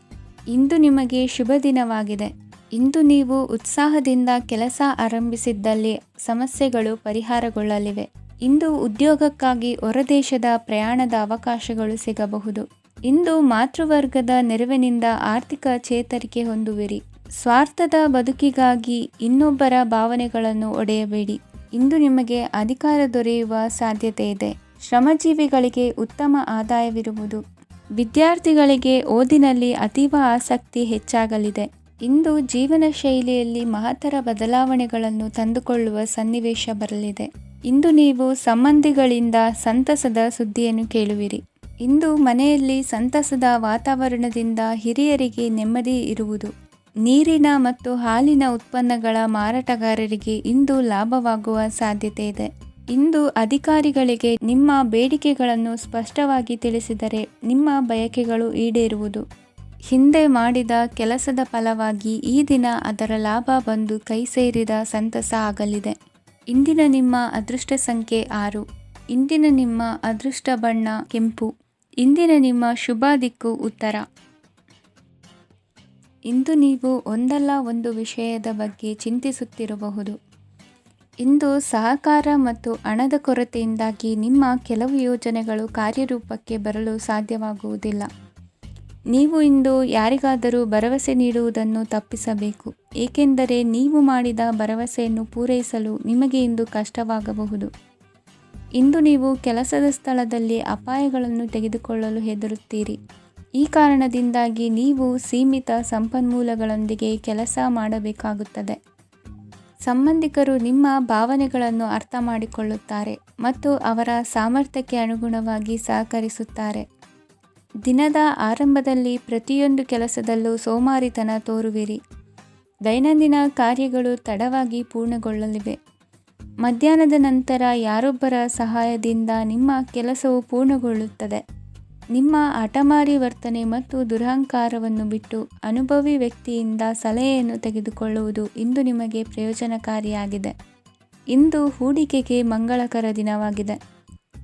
ಇಂದು ನಿಮಗೆ ಶುಭ ದಿನವಾಗಿದೆ. ಇಂದು ನೀವು ಉತ್ಸಾಹದಿಂದ ಕೆಲಸ ಆರಂಭಿಸಿದ್ದಲ್ಲಿ ಸಮಸ್ಯೆಗಳು ಪರಿಹಾರಗೊಳ್ಳಲಿವೆ. ಇಂದು ಉದ್ಯೋಗಕ್ಕಾಗಿ ಹೊರದೇಶದ ಪ್ರಯಾಣದ ಅವಕಾಶಗಳು ಸಿಗಬಹುದು. ಇಂದು ಮಾತೃವರ್ಗದ ನೆರವಿನಿಂದ ಆರ್ಥಿಕ ಚೇತರಿಕೆ ಹೊಂದುವಿರಿ. ಸ್ವಾರ್ಥದ ಬದುಕಿಗಾಗಿ ಇನ್ನೊಬ್ಬರ ಭಾವನೆಗಳನ್ನು ಒಡೆಯಬೇಡಿ. ಇಂದು ನಿಮಗೆ ಅಧಿಕಾರ ದೊರೆಯುವ ಸಾಧ್ಯತೆ ಇದೆ. ಶ್ರಮಜೀವಿಗಳಿಗೆ ಉತ್ತಮ ಆದಾಯವಿರುವುದು. ವಿದ್ಯಾರ್ಥಿಗಳಿಗೆ ಓದಿನಲ್ಲಿ ಅತೀವ ಆಸಕ್ತಿ ಹೆಚ್ಚಾಗಲಿದೆ. ಇಂದು ಜೀವನ ಶೈಲಿಯಲ್ಲಿ ಮಹತ್ತರ ಬದಲಾವಣೆಗಳನ್ನು ತಂದುಕೊಳ್ಳುವ ಸನ್ನಿವೇಶ ಬರಲಿದೆ. ಇಂದು ನೀವು ಸಂಬಂಧಿಗಳಿಂದ ಸಂತಸದ ಸುದ್ದಿಯನ್ನು ಕೇಳುವಿರಿ. ಇಂದು ಮನೆಯಲ್ಲಿ ಸಂತಸದ ವಾತಾವರಣದಿಂದ ಹಿರಿಯರಿಗೆ ನೆಮ್ಮದಿ ಇರುವುದು. ನೀರಿನ ಮತ್ತು ಹಾಲಿನ ಉತ್ಪನ್ನಗಳ ಮಾರಾಟಗಾರರಿಗೆ ಇಂದು ಲಾಭವಾಗುವ ಸಾಧ್ಯತೆ ಇದೆ. ಇಂದು ಅಧಿಕಾರಿಗಳಿಗೆ ನಿಮ್ಮ ಬೇಡಿಕೆಗಳನ್ನು ಸ್ಪಷ್ಟವಾಗಿ ತಿಳಿಸಿದರೆ ನಿಮ್ಮ ಬಯಕೆಗಳು ಈಡೇರುವುದು. ಹಿಂದೆ ಮಾಡಿದ ಕೆಲಸದ ಫಲವಾಗಿ ಈ ದಿನ ಅದರ ಲಾಭ ಬಂದು ಕೈ ಸೇರಿದ ಸಂತಸ ಆಗಲಿದೆ. ಇಂದಿನ ನಿಮ್ಮ ಅದೃಷ್ಟ ಸಂಖ್ಯೆ 6. ಇಂದಿನ ನಿಮ್ಮ ಅದೃಷ್ಟ ಬಣ್ಣ ಕೆಂಪು. ಇಂದಿನ ನಿಮ್ಮ ಶುಭ ದಿಕ್ಕು ಉತ್ತರ. ಇಂದು ನೀವು ಒಂದಲ್ಲ ಒಂದು ವಿಷಯದ ಬಗ್ಗೆ ಚಿಂತಿಸುತ್ತಿರಬಹುದು. ಇಂದು ಸಹಕಾರ ಮತ್ತು ಹಣದ ಕೊರತೆಯಿಂದಾಗಿ ನಿಮ್ಮ ಕೆಲವು ಯೋಜನೆಗಳು ಕಾರ್ಯರೂಪಕ್ಕೆ ಬರಲು ಸಾಧ್ಯವಾಗುವುದಿಲ್ಲ. ನೀವು ಇಂದು ಯಾರಿಗಾದರೂ ಭರವಸೆ ನೀಡುವುದನ್ನು ತಪ್ಪಿಸಬೇಕು, ಏಕೆಂದರೆ ನೀವು ಮಾಡಿದ ಭರವಸೆಯನ್ನು ಪೂರೈಸಲು ನಿಮಗೆ ಇಂದು ಕಷ್ಟವಾಗಬಹುದು. ಇಂದು ನೀವು ಕೆಲಸದ ಸ್ಥಳದಲ್ಲಿ ಅಪಾಯಗಳನ್ನು ತೆಗೆದುಕೊಳ್ಳಲು ಹೆದರುತ್ತೀರಿ. ಈ ಕಾರಣದಿಂದಾಗಿ ನೀವು ಸೀಮಿತ ಸಂಪನ್ಮೂಲಗಳೊಂದಿಗೆ ಕೆಲಸ ಮಾಡಬೇಕಾಗುತ್ತದೆ. ಸಂಬಂಧಿಕರು ನಿಮ್ಮ ಭಾವನೆಗಳನ್ನು ಅರ್ಥ ಮಾಡಿಕೊಳ್ಳುತ್ತಾರೆ ಮತ್ತು ಅವರ ಸಾಮರ್ಥ್ಯಕ್ಕೆ ಅನುಗುಣವಾಗಿ ಸಹಕರಿಸುತ್ತಾರೆ. ದಿನದ ಆರಂಭದಲ್ಲಿ ಪ್ರತಿಯೊಂದು ಕೆಲಸದಲ್ಲೂ ಸೋಮಾರಿತನ ತೋರುವಿರಿ. ದೈನಂದಿನ ಕಾರ್ಯಗಳು ತಡವಾಗಿ ಪೂರ್ಣಗೊಳ್ಳಲಿವೆ. ಮಧ್ಯಾಹ್ನದ ನಂತರ ಯಾರೊಬ್ಬರ ಸಹಾಯದಿಂದ ನಿಮ್ಮ ಕೆಲಸವು ಪೂರ್ಣಗೊಳ್ಳುತ್ತದೆ. ನಿಮ್ಮ ಹಠಮಾರಿ ವರ್ತನೆ ಮತ್ತು ದುರಹಂಕಾರವನ್ನು ಬಿಟ್ಟು ಅನುಭವಿ ವ್ಯಕ್ತಿಯಿಂದ ಸಲಹೆಯನ್ನು ತೆಗೆದುಕೊಳ್ಳುವುದು ಇಂದು ನಿಮಗೆ ಪ್ರಯೋಜನಕಾರಿಯಾಗಿದೆ. ಇಂದು ಹೂಡಿಕೆಗೆ ಮಂಗಳಕರ ದಿನವಾಗಿದೆ.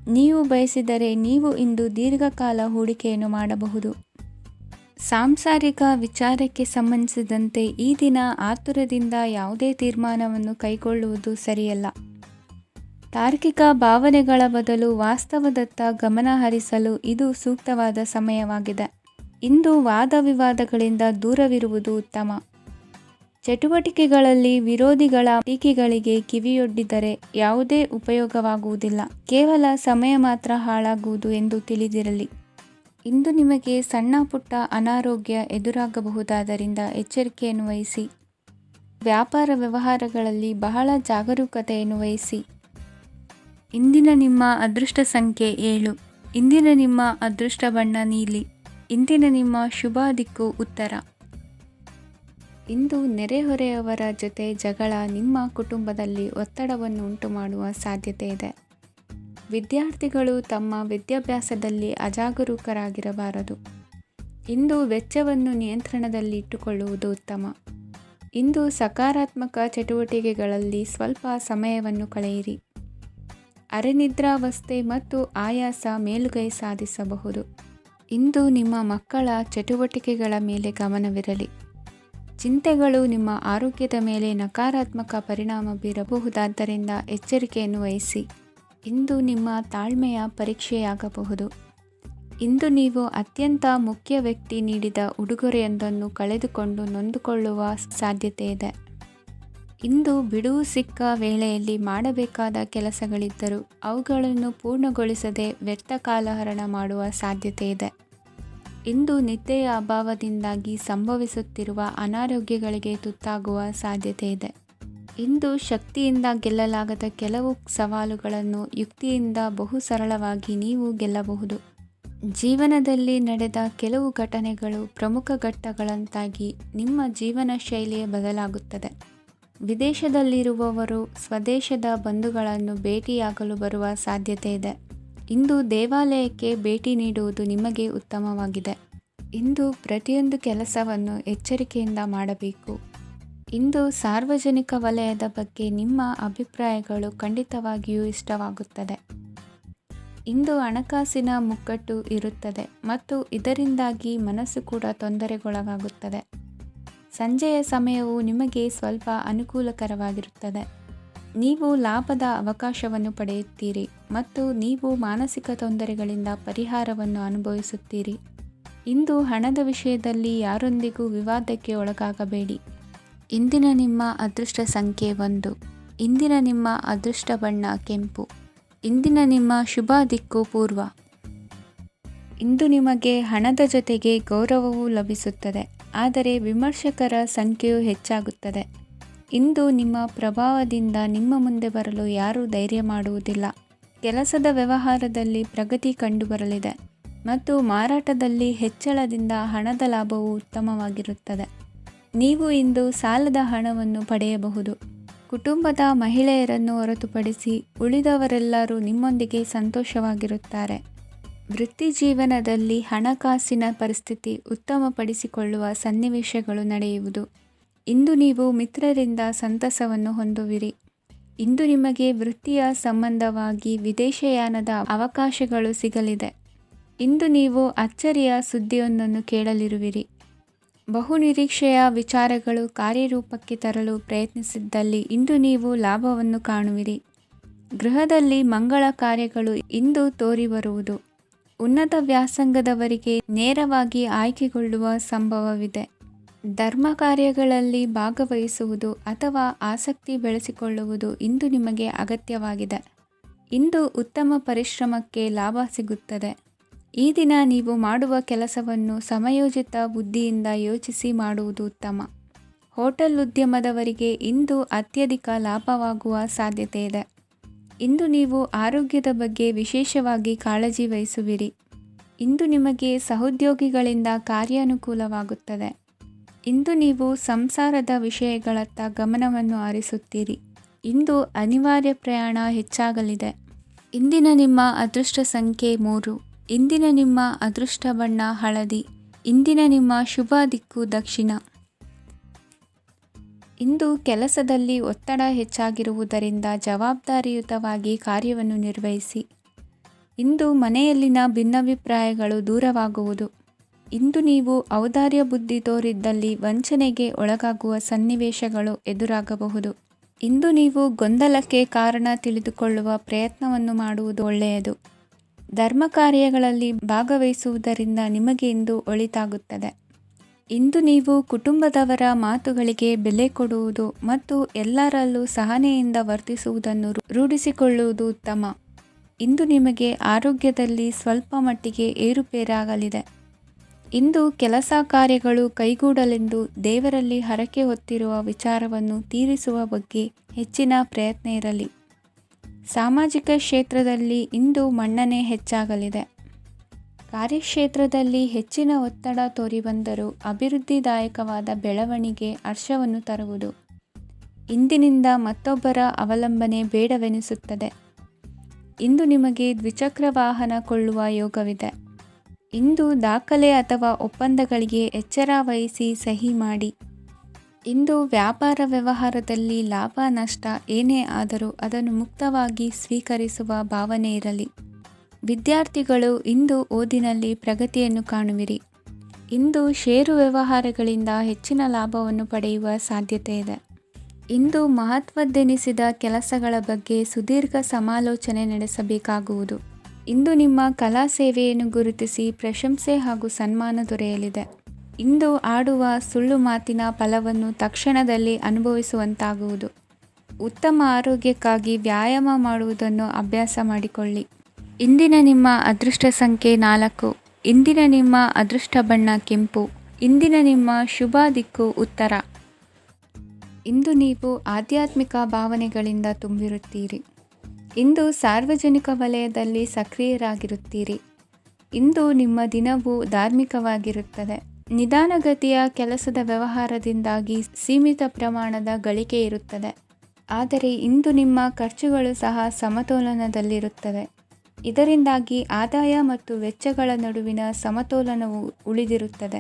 ನೀವು ಬಯಸಿದರೆ ನೀವು ಇಂದು ದೀರ್ಘಕಾಲ ಹೂಡಿಕೆಯನ್ನು ಮಾಡಬಹುದು. ಸಾಂಸಾರಿಕ ವಿಚಾರಕ್ಕೆ ಸಂಬಂಧಿಸಿದಂತೆ ಈ ದಿನ ಆತುರದಿಂದ ಯಾವುದೇ ತೀರ್ಮಾನವನ್ನು ಕೈಗೊಳ್ಳುವುದು ಸರಿಯಲ್ಲ. ತಾರ್ಕಿಕ ಭಾವನೆಗಳ ಬದಲು ವಾಸ್ತವದತ್ತ ಗಮನ ಹರಿಸಲು ಇದು ಸೂಕ್ತವಾದ ಸಮಯವಾಗಿದೆ. ಇಂದು ವಾದ ವಿವಾದಗಳಿಂದ ದೂರವಿರುವುದು ಉತ್ತಮ. ಚಟುವಟಿಕೆಗಳಲ್ಲಿ ವಿರೋಧಿಗಳ ಟೀಕೆಗಳಿಗೆ ಕಿವಿಯೊಡ್ಡಿದರೆ ಯಾವುದೇ ಉಪಯೋಗವಾಗುವುದಿಲ್ಲ, ಕೇವಲ ಸಮಯ ಮಾತ್ರ ಹಾಳಾಗುವುದು ಎಂದು ತಿಳಿದಿರಲಿ. ಇಂದು ನಿಮಗೆ ಸಣ್ಣ ಪುಟ್ಟ ಅನಾರೋಗ್ಯ ಎದುರಾಗಬಹುದಾದ್ದರಿಂದ ಎಚ್ಚರಿಕೆಯನ್ನು ವಹಿಸಿ. ವ್ಯಾಪಾರ ವ್ಯವಹಾರಗಳಲ್ಲಿ ಬಹಳ ಜಾಗರೂಕತೆಯನ್ನು ವಹಿಸಿ. ಇಂದಿನ ನಿಮ್ಮ ಅದೃಷ್ಟ ಸಂಖ್ಯೆ 7. ಇಂದಿನ ನಿಮ್ಮ ಅದೃಷ್ಟ ಬಣ್ಣ ನೀಲಿ. ಇಂದಿನ ನಿಮ್ಮ ಶುಭ ದಿಕ್ಕು ಉತ್ತರ. ಇಂದು ನೆರೆಹೊರೆಯವರ ಜೊತೆ ಜಗಳ ನಿಮ್ಮ ಕುಟುಂಬದಲ್ಲಿ ಒತ್ತಡವನ್ನು ಉಂಟುಮಾಡುವ ಸಾಧ್ಯತೆ ಇದೆ. ವಿದ್ಯಾರ್ಥಿಗಳು ತಮ್ಮ ವಿದ್ಯಾಭ್ಯಾಸದಲ್ಲಿ ಅಜಾಗರೂಕರಾಗಿರಬಾರದು. ಇಂದು ವೆಚ್ಚವನ್ನು ನಿಯಂತ್ರಣದಲ್ಲಿ ಇಟ್ಟುಕೊಳ್ಳುವುದು ಉತ್ತಮ. ಇಂದು ಸಕಾರಾತ್ಮಕ ಚಟುವಟಿಕೆಗಳಲ್ಲಿ ಸ್ವಲ್ಪ ಸಮಯವನ್ನು ಕಳೆಯಿರಿ. ಅರೆನಿದ್ರಾವಸ್ಥೆ ಮತ್ತು ಆಯಾಸ ಮೇಲುಗೈ ಸಾಧಿಸಬಹುದು. ಇಂದು ನಿಮ್ಮ ಮಕ್ಕಳ ಚಟುವಟಿಕೆಗಳ ಮೇಲೆ ಗಮನವಿರಲಿ. ಚಿಂತೆಗಳು ನಿಮ್ಮ ಆರೋಗ್ಯದ ಮೇಲೆ ನಕಾರಾತ್ಮಕ ಪರಿಣಾಮ ಬೀರಬಹುದಾದ್ದರಿಂದ ಎಚ್ಚರಿಕೆಯನ್ನು ವಹಿಸಿ. ಇಂದು ನಿಮ್ಮ ತಾಳ್ಮೆಯ ಪರೀಕ್ಷೆಯಾಗಬಹುದು. ಇಂದು ನೀವು ಅತ್ಯಂತ ಮುಖ್ಯ ವ್ಯಕ್ತಿ ನೀಡಿದ ಉಡುಗೊರೆಯೊಂದನ್ನು ಕಳೆದುಕೊಂಡು ನೊಂದುಕೊಳ್ಳುವ ಸಾಧ್ಯತೆ ಇದೆ. ಇಂದು ಬಿಡುವು ಸಿಕ್ಕ ವೇಳೆಯಲ್ಲಿ ಮಾಡಬೇಕಾದ ಕೆಲಸಗಳಿದ್ದರೂ ಅವುಗಳನ್ನು ಪೂರ್ಣಗೊಳಿಸದೆ ವ್ಯರ್ಥ ಕಾಲಹರಣ ಮಾಡುವ ಸಾಧ್ಯತೆ ಇದೆ. ಇಂದು ನಿದ್ದೆಯ ಅಭಾವದಿಂದಾಗಿ ಸಂಭವಿಸುತ್ತಿರುವ ಅನಾರೋಗ್ಯಗಳಿಗೆ ತುತ್ತಾಗುವ ಸಾಧ್ಯತೆ ಇದೆ. ಇಂದು ಶಕ್ತಿಯಿಂದ ಗೆಲ್ಲಲಾಗದ ಕೆಲವು ಸವಾಲುಗಳನ್ನು ಯುಕ್ತಿಯಿಂದ ಬಹು ಸರಳವಾಗಿ ನೀವು ಗೆಲ್ಲಬಹುದು. ಜೀವನದಲ್ಲಿ ನಡೆದ ಕೆಲವು ಘಟನೆಗಳು ಪ್ರಮುಖ ಘಟ್ಟಗಳಂತಾಗಿ ನಿಮ್ಮ ಜೀವನ ಶೈಲಿಯೇ ಬದಲಾಗುತ್ತದೆ. ವಿದೇಶದಲ್ಲಿರುವವರು ಸ್ವದೇಶದ ಬಂಧುಗಳನ್ನು ಭೇಟಿಯಾಗಲು ಬರುವ ಸಾಧ್ಯತೆ ಇದೆ. ಇಂದು ದೇವಾಲಯಕ್ಕೆ ಭೇಟಿ ನೀಡುವುದು ನಿಮಗೆ ಉತ್ತಮವಾಗಿದೆ. ಇಂದು ಪ್ರತಿಯೊಂದು ಕೆಲಸವನ್ನು ಎಚ್ಚರಿಕೆಯಿಂದ ಮಾಡಬೇಕು. ಇಂದು ಸಾರ್ವಜನಿಕ ವಲಯದ ಬಗ್ಗೆ ನಿಮ್ಮ ಅಭಿಪ್ರಾಯಗಳು ಖಂಡಿತವಾಗಿಯೂ ಇಷ್ಟವಾಗುತ್ತದೆ. ಇಂದು ಹಣಕಾಸಿನ ಮುಗ್ಗಟ್ಟು ಇರುತ್ತದೆ ಮತ್ತು ಇದರಿಂದಾಗಿ ಮನಸ್ಸು ಕೂಡ ತೊಂದರೆಗೊಳಗಾಗುತ್ತದೆ. ಸಂಜೆಯ ಸಮಯವು ನಿಮಗೆ ಸ್ವಲ್ಪ ಅನುಕೂಲಕರವಾಗಿರುತ್ತದೆ. ನೀವು ಲಾಭದ ಅವಕಾಶವನ್ನು ಪಡೆಯುತ್ತೀರಿ ಮತ್ತು ನೀವು ಮಾನಸಿಕ ತೊಂದರೆಗಳಿಂದ ಪರಿಹಾರವನ್ನು ಅನುಭವಿಸುತ್ತೀರಿ. ಇಂದು ಹಣದ ವಿಷಯದಲ್ಲಿ ಯಾರೊಂದಿಗೂ ವಿವಾದಕ್ಕೆ ಒಳಗಾಗಬೇಡಿ. ಇಂದಿನ ನಿಮ್ಮ ಅದೃಷ್ಟ ಸಂಖ್ಯೆ 1. ಇಂದಿನ ನಿಮ್ಮ ಅದೃಷ್ಟ ಬಣ್ಣ ಕೆಂಪು. ಇಂದಿನ ನಿಮ್ಮ ಶುಭ ದಿಕ್ಕು ಪೂರ್ವ. ಇಂದು ನಿಮಗೆ ಹಣದ ಜೊತೆಗೆ ಗೌರವವೂ ಲಭಿಸುತ್ತದೆ, ಆದರೆ ವಿಮರ್ಶಕರ ಸಂಖ್ಯೆಯೂ ಹೆಚ್ಚಾಗುತ್ತದೆ. ಇಂದು ನಿಮ್ಮ ಪ್ರಭಾವದಿಂದ ನಿಮ್ಮ ಮುಂದೆ ಬರಲು ಯಾರೂ ಧೈರ್ಯ ಮಾಡುವುದಿಲ್ಲ. ಕೆಲಸದ ವ್ಯವಹಾರದಲ್ಲಿ ಪ್ರಗತಿ ಕಂಡುಬರಲಿದೆ ಮತ್ತು ಮಾರಾಟದಲ್ಲಿ ಹೆಚ್ಚಳದಿಂದ ಹಣದ ಲಾಭವು ಉತ್ತಮವಾಗಿರುತ್ತದೆ. ನೀವು ಇಂದು ಸಾಲದ ಹಣವನ್ನು ಪಡೆಯಬಹುದು. ಕುಟುಂಬದ ಮಹಿಳೆಯರನ್ನು ಹೊರತುಪಡಿಸಿ ಉಳಿದವರೆಲ್ಲರೂ ನಿಮ್ಮೊಂದಿಗೆ ಸಂತೋಷವಾಗಿರುತ್ತಾರೆ. ವೃತ್ತಿ ಜೀವನದಲ್ಲಿ ಹಣಕಾಸಿನ ಪರಿಸ್ಥಿತಿ ಉತ್ತಮಪಡಿಸಿಕೊಳ್ಳುವ ಸನ್ನಿವೇಶಗಳು ನಡೆಯುವುದು. ಇಂದು ನೀವು ಮಿತ್ರರಿಂದ ಸಂತಸವನ್ನು ಹೊಂದುವಿರಿ. ಇಂದು ನಿಮಗೆ ವೃತ್ತಿಯ ಸಂಬಂಧವಾಗಿ ವಿದೇಶಯಾನದ ಅವಕಾಶಗಳು ಸಿಗಲಿದೆ. ಇಂದು ನೀವು ಅಚ್ಚರಿಯ ಸುದ್ದಿಯೊಂದನ್ನು ಕೇಳಲಿರುವಿರಿ. ಬಹುನಿರೀಕ್ಷೆಯ ವಿಚಾರಗಳು ಕಾರ್ಯರೂಪಕ್ಕೆ ತರಲು ಪ್ರಯತ್ನಿಸಿದ್ದಲ್ಲಿ ಇಂದು ನೀವು ಲಾಭವನ್ನು ಕಾಣುವಿರಿ. ಗೃಹದಲ್ಲಿ ಮಂಗಳ ಕಾರ್ಯಗಳು ಇಂದು ತೋರಿಬರುವುದು. ಉನ್ನತ ವ್ಯಾಸಂಗದವರಿಗೆ ನೇರವಾಗಿ ಆಯ್ಕೆಗೊಳ್ಳುವ ಸಂಭವವಿದೆ. ಧರ್ಮ ಕಾರ್ಯಗಳಲ್ಲಿ ಭಾಗವಹಿಸುವುದು ಅಥವಾ ಆಸಕ್ತಿ ಬೆಳೆಸಿಕೊಳ್ಳುವುದು ಇಂದು ನಿಮಗೆ ಅಗತ್ಯವಾಗಿದೆ. ಇಂದು ಉತ್ತಮ ಪರಿಶ್ರಮಕ್ಕೆ ಲಾಭ ಸಿಗುತ್ತದೆ. ಈ ದಿನ ನೀವು ಮಾಡುವ ಕೆಲಸವನ್ನು ಸಮಯೋಚಿತ ಬುದ್ಧಿಯಿಂದ ಯೋಚಿಸಿ ಮಾಡುವುದು ಉತ್ತಮ. ಹೋಟೆಲ್ ಉದ್ಯಮದವರಿಗೆ ಇಂದು ಅತ್ಯಧಿಕ ಲಾಭವಾಗುವ ಸಾಧ್ಯತೆ ಇದೆ. ಇಂದು ನೀವು ಆರೋಗ್ಯದ ಬಗ್ಗೆ ವಿಶೇಷವಾಗಿ ಕಾಳಜಿ ವಹಿಸುವಿರಿ. ಇಂದು ನಿಮಗೆ ಸಹೋದ್ಯೋಗಿಗಳಿಂದ ಕಾರ್ಯಾನುಕೂಲವಾಗುತ್ತದೆ. ಇಂದು ನೀವು ಸಂಸಾರದ ವಿಷಯಗಳತ್ತ ಗಮನವನ್ನು ಹರಿಸುತ್ತೀರಿ. ಇಂದು ಅನಿವಾರ್ಯ ಪ್ರಯಾಣ ಹೆಚ್ಚಾಗಲಿದೆ. ಇಂದಿನ ನಿಮ್ಮ ಅದೃಷ್ಟ ಸಂಖ್ಯೆ 3. ಇಂದಿನ ನಿಮ್ಮ ಅದೃಷ್ಟ ಬಣ್ಣ ಹಳದಿ. ಇಂದಿನ ನಿಮ್ಮ ಶುಭ ದಿಕ್ಕು ದಕ್ಷಿಣ. ಇಂದು ಕೆಲಸದಲ್ಲಿ ಒತ್ತಡ ಹೆಚ್ಚಾಗಿರುವುದರಿಂದ ಜವಾಬ್ದಾರಿಯುತವಾಗಿ ಕಾರ್ಯವನ್ನು ನಿರ್ವಹಿಸಿ. ಇಂದು ಮನೆಯಲ್ಲಿನ ಭಿನ್ನಾಭಿಪ್ರಾಯಗಳು ದೂರವಾಗುವುದು. ಇಂದು ನೀವು ಔದಾರ್ಯ ಬುದ್ಧಿ ತೋರಿದ್ದಲ್ಲಿ ವಂಚನೆಗೆ ಒಳಗಾಗುವ ಸನ್ನಿವೇಶಗಳು ಎದುರಾಗಬಹುದು. ಇಂದು ನೀವು ಗೊಂದಲಕ್ಕೆ ಕಾರಣ ತಿಳಿದುಕೊಳ್ಳುವ ಪ್ರಯತ್ನವನ್ನು ಮಾಡುವುದು ಒಳ್ಳೆಯದು. ಧರ್ಮ ಕಾರ್ಯಗಳಲ್ಲಿ ಭಾಗವಹಿಸುವುದರಿಂದ ನಿಮಗೆ ಇಂದು ಒಳಿತಾಗುತ್ತದೆ. ಇಂದು ನೀವು ಕುಟುಂಬದವರ ಮಾತುಗಳಿಗೆ ಬೆಲೆ ಕೊಡುವುದು ಮತ್ತು ಎಲ್ಲರಲ್ಲೂ ಸಹನೆಯಿಂದ ವರ್ತಿಸುವುದನ್ನು ರೂಢಿಸಿಕೊಳ್ಳುವುದು ಉತ್ತಮ. ಇಂದು ನಿಮಗೆ ಆರೋಗ್ಯದಲ್ಲಿ ಸ್ವಲ್ಪ ಮಟ್ಟಿಗೆ ಏರುಪೇರಾಗಲಿದೆ. ಇಂದು ಕೆಲಸ ಕಾರ್ಯಗಳು ಕೈಗೂಡಲೆಂದು ದೇವರಲ್ಲಿ ಹರಕೆ ಹೊತ್ತಿರುವ ವಿಚಾರವನ್ನು ತೀರಿಸುವ ಬಗ್ಗೆ ಹೆಚ್ಚಿನ ಪ್ರಯತ್ನ ಇರಲಿ. ಸಾಮಾಜಿಕ ಕ್ಷೇತ್ರದಲ್ಲಿ ಇಂದು ಮನ್ನಣೆ ಹೆಚ್ಚಾಗಲಿದೆ. ಕಾರ್ಯಕ್ಷೇತ್ರದಲ್ಲಿ ಹೆಚ್ಚಿನ ಒತ್ತಡ ತೋರಿಬಂದರೂ ಅಭಿವೃದ್ಧಿದಾಯಕವಾದ ಬೆಳವಣಿಗೆ ಹರ್ಷವನ್ನು ತರುವುದು. ಇಂದಿನಿಂದ ಮತ್ತೊಬ್ಬರ ಅವಲಂಬನೆ ಬೇಡವೆನಿಸುತ್ತದೆ. ಇಂದು ನಿಮಗೆ ದ್ವಿಚಕ್ರ ವಾಹನ ಕೊಳ್ಳುವ ಯೋಗವಿದೆ. ಇಂದು ದಾಖಲೆ ಅಥವಾ ಒಪ್ಪಂದಗಳಿಗೆ ಎಚ್ಚರ ವಹಿಸಿ ಸಹಿ ಮಾಡಿ. ಇಂದು ವ್ಯಾಪಾರ ವ್ಯವಹಾರದಲ್ಲಿ ಲಾಭ ನಷ್ಟ ಏನೇ ಆದರೂ ಅದನ್ನು ಮುಕ್ತವಾಗಿ ಸ್ವೀಕರಿಸುವ ಭಾವನೆ ಇರಲಿ. ವಿದ್ಯಾರ್ಥಿಗಳು ಇಂದು ಓದಿನಲ್ಲಿ ಪ್ರಗತಿಯನ್ನು ಕಾಣುವಿರಿ. ಇಂದು ಷೇರು ವ್ಯವಹಾರಗಳಿಂದ ಹೆಚ್ಚಿನ ಲಾಭವನ್ನು ಪಡೆಯುವ ಸಾಧ್ಯತೆ ಇದೆ. ಇಂದು ಮಹತ್ವದ್ದೆನಿಸಿದ ಕೆಲಸಗಳ ಬಗ್ಗೆ ಸುದೀರ್ಘ ಸಮಾಲೋಚನೆ ನಡೆಸಬೇಕಾಗುವುದು. ಇಂದು ನಿಮ್ಮ ಕಲಾ ಸೇವೆಯನ್ನು ಗುರುತಿಸಿ ಪ್ರಶಂಸೆ ಹಾಗೂ ಸನ್ಮಾನ ದೊರೆಯಲಿದೆ. ಇಂದು ಆಡುವ ಸುಳ್ಳು ಮಾತಿನ ಫಲವನ್ನು ತಕ್ಷಣದಲ್ಲಿ ಅನುಭವಿಸುವಂತಾಗುವುದು. ಉತ್ತಮ ಆರೋಗ್ಯಕ್ಕಾಗಿ ವ್ಯಾಯಾಮ ಮಾಡುವುದನ್ನು ಅಭ್ಯಾಸ ಮಾಡಿಕೊಳ್ಳಿ. ಇಂದಿನ ನಿಮ್ಮ ಅದೃಷ್ಟ ಸಂಖ್ಯೆ 4. ಇಂದಿನ ನಿಮ್ಮ ಅದೃಷ್ಟ ಬಣ್ಣ ಕೆಂಪು. ಇಂದಿನ ನಿಮ್ಮ ಶುಭ ದಿಕ್ಕು ಉತ್ತರ. ಇಂದು ನೀವು ಆಧ್ಯಾತ್ಮಿಕ ಭಾವನೆಗಳಿಂದ ತುಂಬಿರುತ್ತೀರಿ. ಇಂದು ಸಾರ್ವಜನಿಕ ವಲಯದಲ್ಲಿ ಸಕ್ರಿಯರಾಗಿರುತ್ತೀರಿ. ಇಂದು ನಿಮ್ಮ ದಿನವು ಧಾರ್ಮಿಕವಾಗಿರುತ್ತದೆ. ನಿಧಾನಗತಿಯ ಕೆಲಸದ ವ್ಯವಹಾರದಿಂದಾಗಿ ಸೀಮಿತ ಪ್ರಮಾಣದ ಗಳಿಕೆ ಇರುತ್ತದೆ. ಆದರೆ ಇಂದು ನಿಮ್ಮ ಖರ್ಚುಗಳು ಸಹ ಸಮತೋಲನದಲ್ಲಿರುತ್ತವೆ. ಇದರಿಂದಾಗಿ ಆದಾಯ ಮತ್ತು ವೆಚ್ಚಗಳ ನಡುವಿನ ಸಮತೋಲನವು ಉಳಿದಿರುತ್ತದೆ.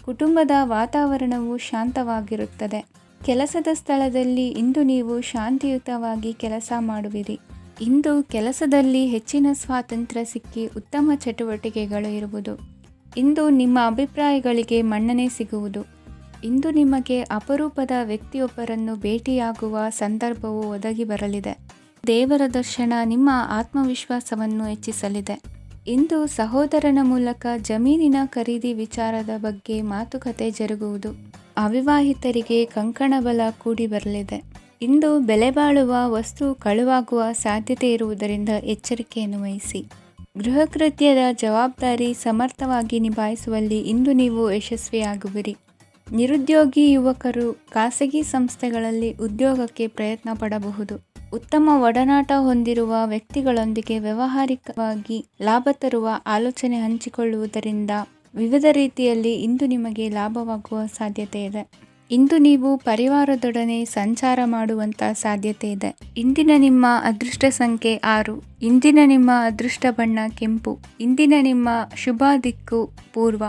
ಕುಟುಂಬದ ವಾತಾವರಣವು ಶಾಂತವಾಗಿರುತ್ತದೆ. ಕೆಲಸದ ಸ್ಥಳದಲ್ಲಿ ಇಂದು ನೀವು ಶಾಂತಿಯುತವಾಗಿ ಕೆಲಸ ಮಾಡುವಿರಿ. ಇಂದು ಕೆಲಸದಲ್ಲಿ ಹೆಚ್ಚಿನ ಸ್ವಾತಂತ್ರ್ಯ ಸಿಕ್ಕಿ ಉತ್ತಮ ಚಟುವಟಿಕೆಗಳು ಇರುವುದು. ಇಂದು ನಿಮ್ಮ ಅಭಿಪ್ರಾಯಗಳಿಗೆ ಮನ್ನಣೆ ಸಿಗುವುದು. ಇಂದು ನಿಮಗೆ ಅಪರೂಪದ ವ್ಯಕ್ತಿಯೊಬ್ಬರನ್ನು ಭೇಟಿಯಾಗುವ ಸಂದರ್ಭವು ಒದಗಿ ಬರಲಿದೆ. ದೇವರ ದರ್ಶನ ನಿಮ್ಮ ಆತ್ಮವಿಶ್ವಾಸವನ್ನು ಹೆಚ್ಚಿಸಲಿದೆ. ಇಂದು ಸಹೋದರನ ಮೂಲಕ ಜಮೀನಿನ ಖರೀದಿ ವಿಚಾರದ ಬಗ್ಗೆ ಮಾತುಕತೆ ಜರುಗುವುದು. ಅವಿವಾಹಿತರಿಗೆ ಕಂಕಣ ಬಲ ಕೂಡಿ ಬರಲಿದೆ. ಇಂದು ಬೆಲೆ ಬಾಳುವ ವಸ್ತು ಕಳುವಾಗುವ ಸಾಧ್ಯತೆ ಇರುವುದರಿಂದ ಎಚ್ಚರಿಕೆಯನ್ನು ವಹಿಸಿ. ಗೃಹ ಕೃತ್ಯದ ಜವಾಬ್ದಾರಿ ಸಮರ್ಥವಾಗಿ ನಿಭಾಯಿಸುವಲ್ಲಿ ಇಂದು ನೀವು ಯಶಸ್ವಿಯಾಗುವಿರಿ. ನಿರುದ್ಯೋಗಿ ಯುವಕರು ಖಾಸಗಿ ಸಂಸ್ಥೆಗಳಲ್ಲಿ ಉದ್ಯೋಗಕ್ಕೆ ಪ್ರಯತ್ನ ಪಡಬಹುದು. ಉತ್ತಮ ಒಡನಾಟ ಹೊಂದಿರುವ ವ್ಯಕ್ತಿಗಳೊಂದಿಗೆ ವ್ಯಾವಹಾರಿಕವಾಗಿ ಲಾಭ ತರುವ ಆಲೋಚನೆ ಹಂಚಿಕೊಳ್ಳುವುದರಿಂದ ವಿವಿಧ ರೀತಿಯಲ್ಲಿ ಇಂದು ನಿಮಗೆ ಲಾಭವಾಗುವ ಸಾಧ್ಯತೆ ಇದೆ. ಇಂದು ನೀವು ಪರಿವಾರದೊಡನೆ ಸಂಚಾರ ಮಾಡುವಂಥ ಸಾಧ್ಯತೆ ಇದೆ. ಇಂದಿನ ನಿಮ್ಮ ಅದೃಷ್ಟ ಸಂಖ್ಯೆ 6. ಇಂದಿನ ನಿಮ್ಮ ಅದೃಷ್ಟ ಬಣ್ಣ ಕೆಂಪು. ಇಂದಿನ ನಿಮ್ಮ ಶುಭ ದಿಕ್ಕು ಪೂರ್ವ.